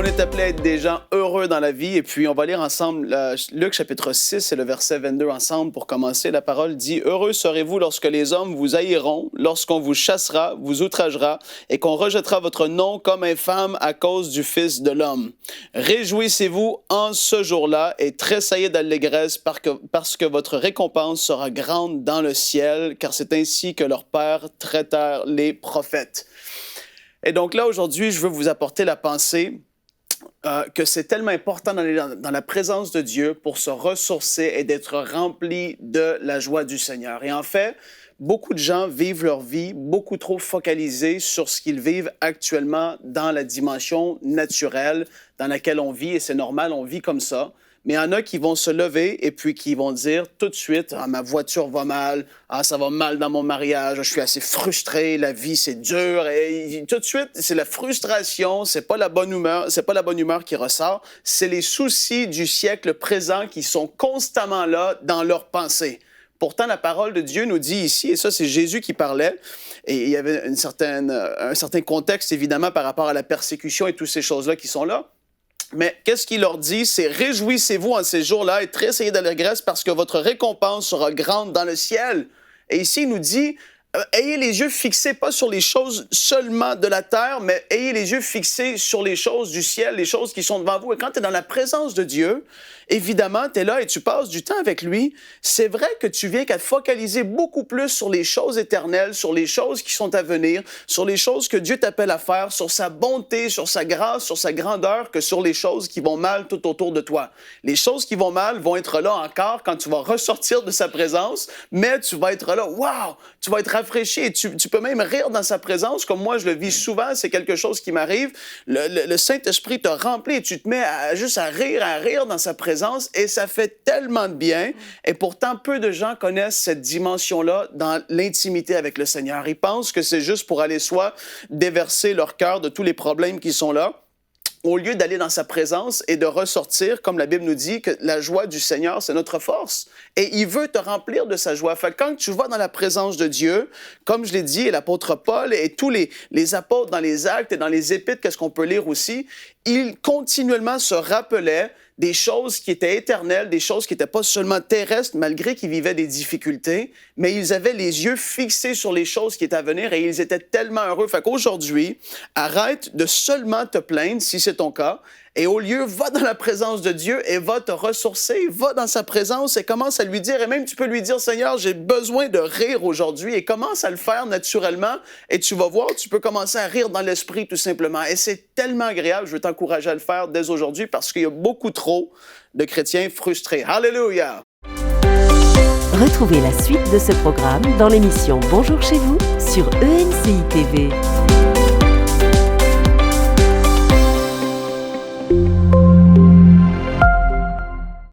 On est appelé à être des gens heureux dans la vie. Et puis, on va lire ensemble Luc chapitre 6 et le verset 22 ensemble pour commencer. La parole dit « Heureux serez-vous lorsque les hommes vous haïront, lorsqu'on vous chassera, vous outragera et qu'on rejettera votre nom comme infâme à cause du Fils de l'homme. Réjouissez-vous en ce jour-là et tressaillez d'allégresse parce que votre récompense sera grande dans le ciel, car c'est ainsi que leurs pères traitèrent les prophètes. » Et donc là, aujourd'hui, je veux vous apporter la pensée que c'est tellement important d'aller dans la présence de Dieu pour se ressourcer et d'être rempli de la joie du Seigneur. Et en fait, beaucoup de gens vivent leur vie beaucoup trop focalisés sur ce qu'ils vivent actuellement dans la dimension naturelle dans laquelle on vit, et c'est normal, on vit comme ça. Mais il y en a qui vont se lever et puis qui vont dire tout de suite « Ah, ma voiture va mal, ah, ça va mal dans mon mariage, je suis assez frustré, la vie c'est dur. » Et tout de suite, c'est la frustration, c'est pas la bonne humeur qui ressort, c'est les soucis du siècle présent qui sont constamment là dans leurs pensées. Pourtant, la parole de Dieu nous dit ici, et ça c'est Jésus qui parlait, et il y avait un certain contexte évidemment par rapport à la persécution et toutes ces choses-là qui sont là. Mais qu'est-ce qu'il leur dit? C'est « Réjouissez-vous en ces jours-là et tressaillez d'allégresse parce que votre récompense sera grande dans le ciel. » Et ici, il nous dit « Ayez les yeux fixés pas sur les choses seulement de la terre, mais ayez les yeux fixés sur les choses du ciel, les choses qui sont devant vous. » Et quand tu es dans la présence de Dieu, évidemment, tu es là et tu passes du temps avec lui. C'est vrai que tu viens qu'à te focaliser beaucoup plus sur les choses éternelles, sur les choses qui sont à venir, sur les choses que Dieu t'appelle à faire, sur sa bonté, sur sa grâce, sur sa grandeur, que sur les choses qui vont mal tout autour de toi. Les choses qui vont mal vont être là encore quand tu vas ressortir de sa présence, mais tu vas être là, wow! Tu vas être rafraîchi et tu peux même rire dans sa présence, comme moi je le vis souvent, c'est quelque chose qui m'arrive. Le Saint-Esprit te remplit et tu te mets juste à rire dans sa présence. Et ça fait tellement de bien. Et pourtant, peu de gens connaissent cette dimension-là dans l'intimité avec le Seigneur. Ils pensent que c'est juste pour aller soit déverser leur cœur de tous les problèmes qui sont là, au lieu d'aller dans sa présence et de ressortir, comme la Bible nous dit, que la joie du Seigneur, c'est notre force. Et il veut te remplir de sa joie. Fait que quand tu vas dans la présence de Dieu, comme je l'ai dit, et l'apôtre Paul et tous les apôtres dans les Actes et dans les Épîtres, qu'est-ce qu'on peut lire aussi, ils continuellement se rappelaient des choses qui étaient éternelles, des choses qui n'étaient pas seulement terrestres, malgré qu'ils vivaient des difficultés, mais ils avaient les yeux fixés sur les choses qui étaient à venir et ils étaient tellement heureux. Fait qu'aujourd'hui, arrête de seulement te plaindre, si c'est ton cas, et au lieu, va dans la présence de Dieu et va te ressourcer, va dans sa présence et commence à lui dire, et même tu peux lui dire, Seigneur, j'ai besoin de rire aujourd'hui, et commence à le faire naturellement, et tu vas voir, tu peux commencer à rire dans l'esprit tout simplement. Et c'est tellement agréable, je veux t'encourager à le faire dès aujourd'hui parce qu'il y a beaucoup trop de chrétiens frustrés. Alléluia! Retrouvez la suite de ce programme dans l'émission Bonjour chez vous sur ENCI TV.